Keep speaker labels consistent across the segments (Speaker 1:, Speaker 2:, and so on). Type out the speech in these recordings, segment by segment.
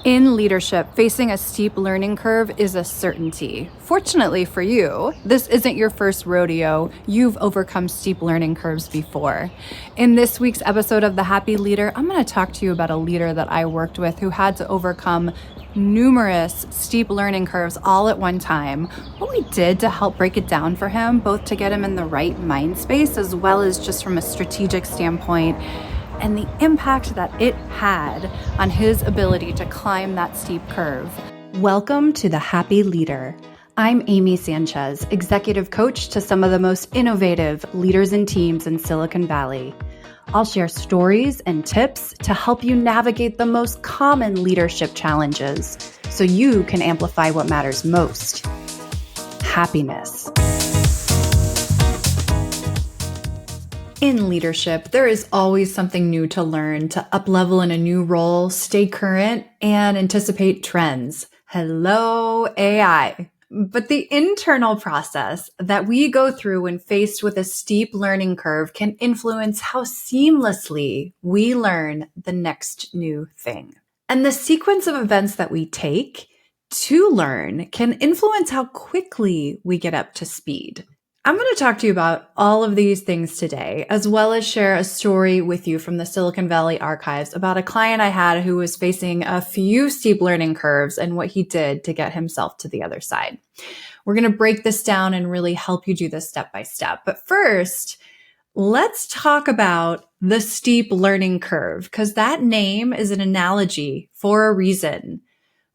Speaker 1: In leadership, facing a steep learning curve is a certainty. Fortunately for you, this isn't your first rodeo. You've overcome steep learning curves before. In this week's episode of The Happy Leader, I'm going to talk to you about a leader that I worked with who had to overcome numerous steep learning curves all at one time. What we did to help break it down for him, both to get him in the right mind space as well as just from a strategic standpoint, and the impact that it had on his ability to climb that steep curve. Welcome to The Happy Leader. I'm Amy Sanchez, executive coach to some of the most innovative leaders and teams in Silicon Valley. I'll share stories and tips to help you navigate the most common leadership challenges so you can amplify what matters most: happiness. In leadership, there is always something new to learn, to up-level in a new role, stay current, and anticipate trends. Hello, AI. But the internal process that we go through when faced with a steep learning curve can influence how seamlessly we learn the next new thing. And the sequence of events that we take to learn can influence how quickly we get up to speed. I'm going to talk to you about all of these things today, as well as share a story with you from the Silicon Valley archives about a client I had who was facing a few steep learning curves and what he did to get himself to the other side. We're going to break this down and really help you do this step by step. But first, let's talk about the steep learning curve, because that name is an analogy for a reason.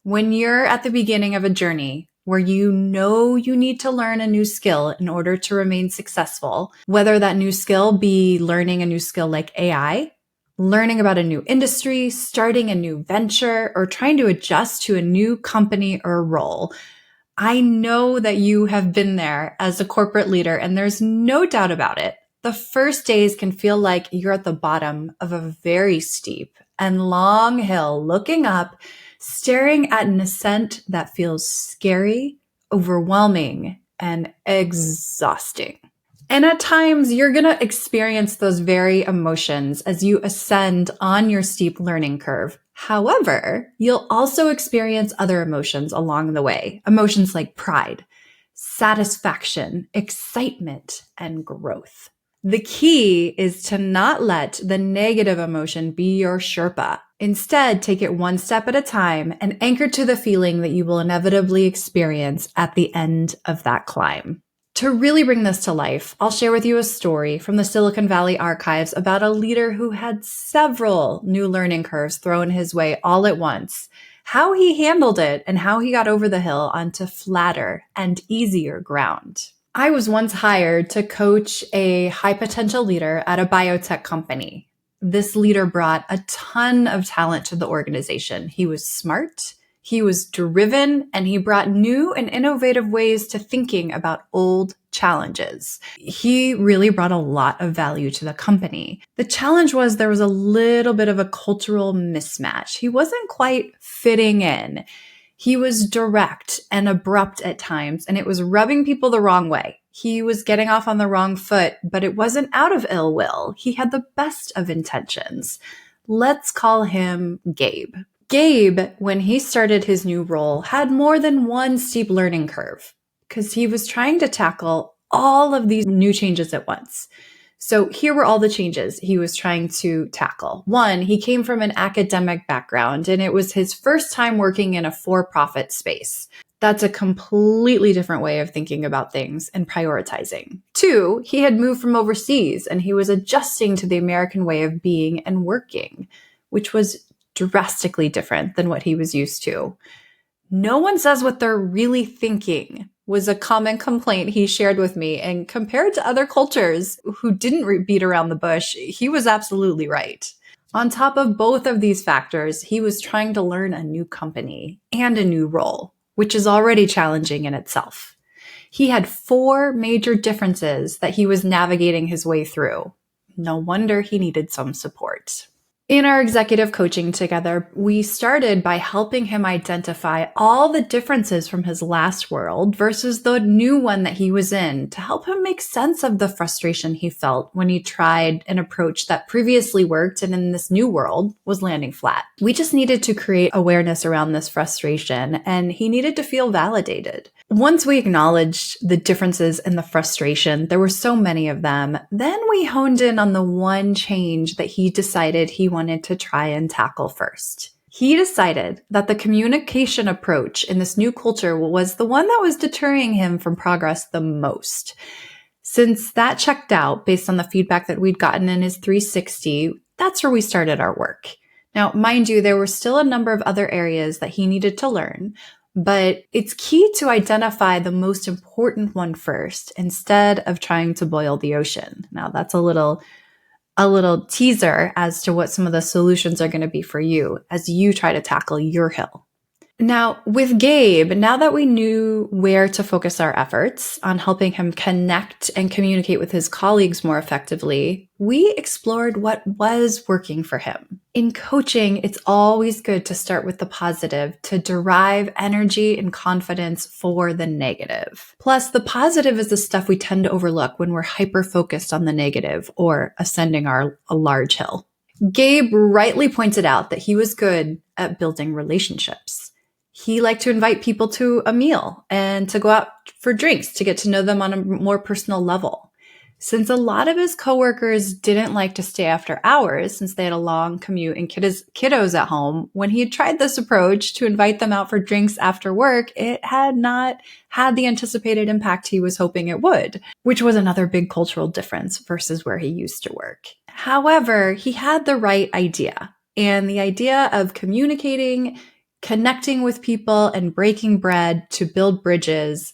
Speaker 1: When you're at the beginning of a journey, where you know you need to learn a new skill in order to remain successful, whether that new skill be learning a new skill like AI, learning about a new industry, starting a new venture, or trying to adjust to a new company or role. I know that you have been there as a corporate leader, and there's no doubt about it. The first days can feel like you're at the bottom of a very steep and long hill, looking up, staring at an ascent that feels scary, overwhelming, and exhausting. And at times, you're going to experience those very emotions as you ascend on your steep learning curve. However, you'll also experience other emotions along the way. Emotions like pride, satisfaction, excitement, and growth. The key is to not let the negative emotion be your Sherpa. Instead, take it one step at a time and anchor to the feeling that you will inevitably experience at the end of that climb. To really bring this to life, I'll share with you a story from the Silicon Valley archives about a leader who had several new learning curves thrown his way all at once, how he handled it, and how he got over the hill onto flatter and easier ground. I was once hired to coach a high potential leader at a biotech company. This leader brought a ton of talent to the organization. He was smart, he was driven, and he brought new and innovative ways to thinking about old challenges. He really brought a lot of value to the company. The challenge was there was a little bit of a cultural mismatch. He wasn't quite fitting in. He was direct and abrupt at times, and it was rubbing people the wrong way. He was getting off on the wrong foot, but it wasn't out of ill will. He had the best of intentions. Let's call him Gabe. Gabe, when he started his new role, had more than one steep learning curve because he was trying to tackle all of these new changes at once. So here were all the changes he was trying to tackle. One, he came from an academic background, and it was his first time working in a for-profit space. That's a completely different way of thinking about things and prioritizing. Two, he had moved from overseas, and he was adjusting to the American way of being and working, which was drastically different than what he was used to. No one says what they're really thinking was a common complaint he shared with me. And compared to other cultures who didn't beat around the bush, he was absolutely right. On top of both of these factors, he was trying to learn a new company and a new role, which is already challenging in itself. He had 4 major differences that he was navigating his way through. No wonder he needed some support. In our executive coaching together, we started by helping him identify all the differences from his last world versus the new one that he was in to help him make sense of the frustration he felt when he tried an approach that previously worked and in this new world was landing flat. We just needed to create awareness around this frustration, and he needed to feel validated. Once we acknowledged the differences in the frustration, there were so many of them, then we honed in on the one change that he decided he wanted to try and tackle first. He decided that the communication approach in this new culture was the one that was deterring him from progress the most. Since that checked out based on the feedback that we'd gotten in his 360, that's where we started our work. Now, mind you, there were still a number of other areas that he needed to learn, but it's key to identify the most important one first instead of trying to boil the ocean. Now, that's a little teaser as to what some of the solutions are going to be for you as you try to tackle your hill. Now, with Gabe, now that we knew where to focus our efforts on helping him connect and communicate with his colleagues more effectively, we explored what was working for him. In coaching, it's always good to start with the positive to derive energy and confidence for the negative. Plus, the positive is the stuff we tend to overlook when we're hyper-focused on the negative or ascending a large hill. Gabe rightly pointed out that he was good at building relationships. He liked to invite people to a meal and to go out for drinks to get to know them on a more personal level. Since a lot of his coworkers didn't like to stay after hours since they had a long commute and kiddos at home, when he had tried this approach to invite them out for drinks after work, it had not had the anticipated impact he was hoping it would, which was another big cultural difference versus where he used to work. However, he had the right idea, and the idea of communicating, connecting with people, and breaking bread to build bridges.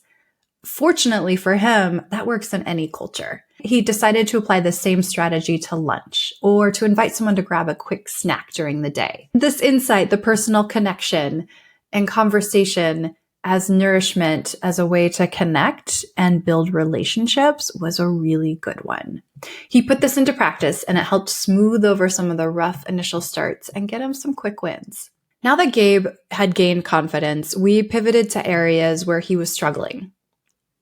Speaker 1: Fortunately for him, that works in any culture. He decided to apply the same strategy to lunch or to invite someone to grab a quick snack during the day. This insight, the personal connection and conversation as nourishment, as a way to connect and build relationships, was a really good one. He put this into practice, and it helped smooth over some of the rough initial starts and get him some quick wins. Now that Gabe had gained confidence, we pivoted to areas where he was struggling.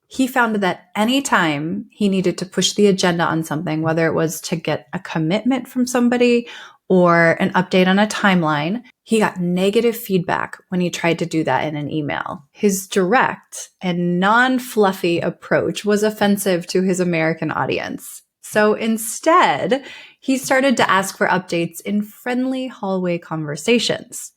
Speaker 1: He found that anytime he needed to push the agenda on something, whether it was to get a commitment from somebody or an update on a timeline, he got negative feedback when he tried to do that in an email. His direct and non-fluffy approach was offensive to his American audience. So instead, he started to ask for updates in friendly hallway conversations,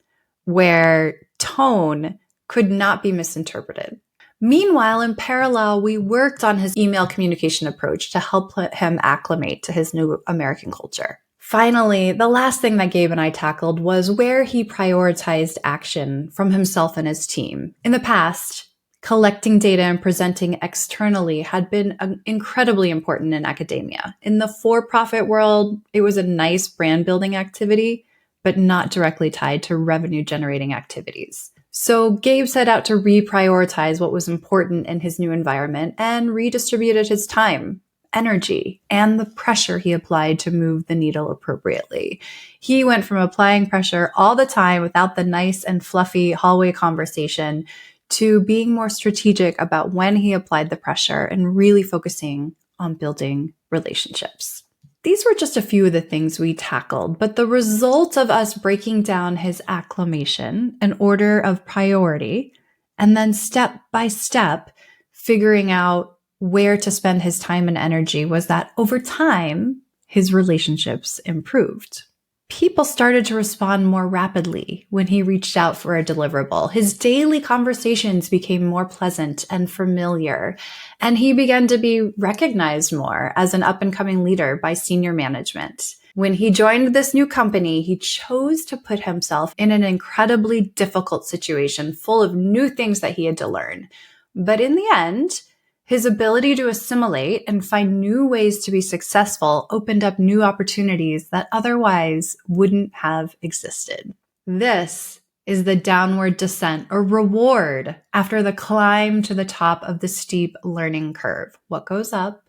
Speaker 1: where tone could not be misinterpreted. Meanwhile, in parallel, we worked on his email communication approach to help him acclimate to his new American culture. Finally, the last thing that Gabe and I tackled was where he prioritized action from himself and his team. In the past, collecting data and presenting externally had been incredibly important in academia. In the for-profit world, it was a nice brand building activity, but not directly tied to revenue generating activities. So Gabe set out to reprioritize what was important in his new environment and redistributed his time, energy, and the pressure he applied to move the needle appropriately. He went from applying pressure all the time without the nice and fluffy hallway conversation to being more strategic about when he applied the pressure and really focusing on building relationships. These were just a few of the things we tackled, but the result of us breaking down his acclimation, an order of priority, and then step by step figuring out where to spend his time and energy was that over time, his relationships improved. People started to respond more rapidly when he reached out for a deliverable. His daily conversations became more pleasant and familiar, and he began to be recognized more as an up-and-coming leader by senior management. When he joined this new company, he chose to put himself in an incredibly difficult situation full of new things that he had to learn. But in the end, his ability to assimilate and find new ways to be successful opened up new opportunities that otherwise wouldn't have existed. This is the downward descent or reward after the climb to the top of the steep learning curve. What goes up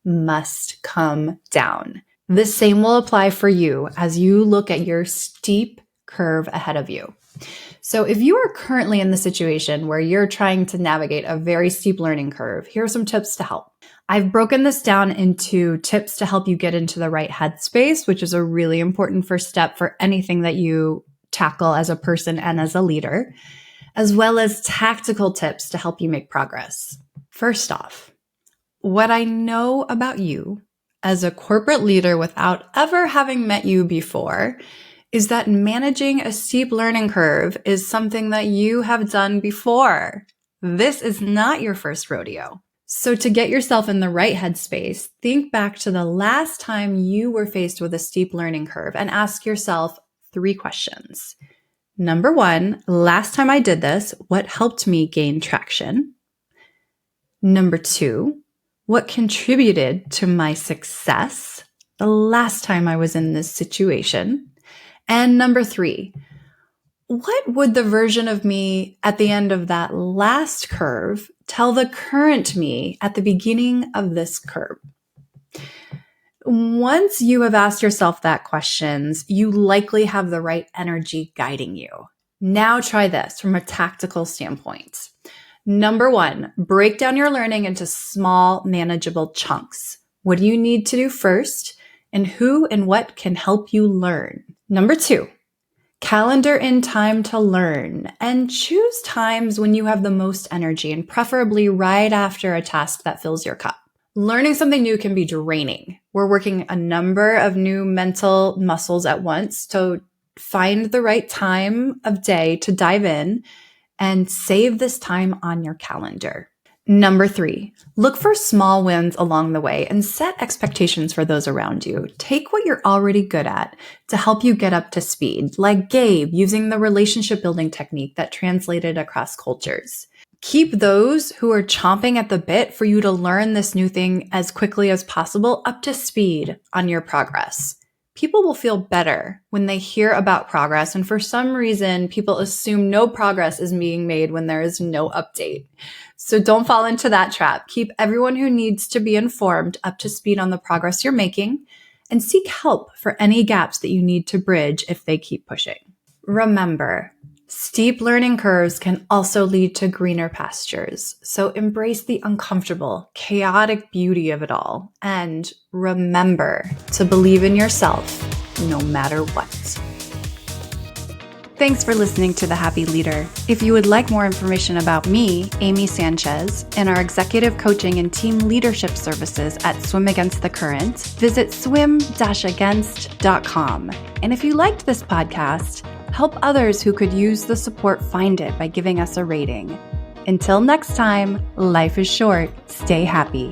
Speaker 1: must come down. The same will apply for you as you look at your steep curve ahead of you. So if you are currently in the situation where you're trying to navigate a very steep learning curve, here are some tips to help. I've broken this down into tips to help you get into the right headspace, which is a really important first step for anything that you tackle as a person and as a leader, as well as tactical tips to help you make progress. First off, what I know about you as a corporate leader without ever having met you before is that managing a steep learning curve is something that you have done before. This is not your first rodeo. So to get yourself in the right headspace, think back to the last time you were faced with a steep learning curve and ask yourself 3 questions. Number 1, last time I did this, what helped me gain traction? Number 2, what contributed to my success the last time I was in this situation? And number 3, what would the version of me at the end of that last curve tell the current me at the beginning of this curve? Once you have asked yourself that questions, you likely have the right energy guiding you. Now try this from a tactical standpoint. Number 1, break down your learning into small, manageable chunks. What do you need to do first, and who and what can help you learn? Number 2, calendar in time to learn and choose times when you have the most energy and preferably right after a task that fills your cup. Learning something new can be draining. We're working a number of new mental muscles at once, so find the right time of day to dive in and save this time on your calendar. Number 3, look for small wins along the way and set expectations for those around you. Take what you're already good at to help you get up to speed, like Gabe using the relationship building technique that translated across cultures. Keep those who are chomping at the bit for you to learn this new thing as quickly as possible up to speed on your progress. People will feel better when they hear about progress, and for some reason, people assume no progress is being made when there is no update. So don't fall into that trap. Keep everyone who needs to be informed up to speed on the progress you're making, and seek help for any gaps that you need to bridge if they keep pushing. Remember, steep learning curves can also lead to greener pastures. So embrace the uncomfortable, chaotic beauty of it all. And remember to believe in yourself no matter what. Thanks for listening to The Happy Leader. If you would like more information about me, Amy Sanchez, and our executive coaching and team leadership services at Swim Against the Current, visit swim-against.com. And if you liked this podcast, help others who could use the support find it by giving us a rating. Until next time, life is short. Stay happy.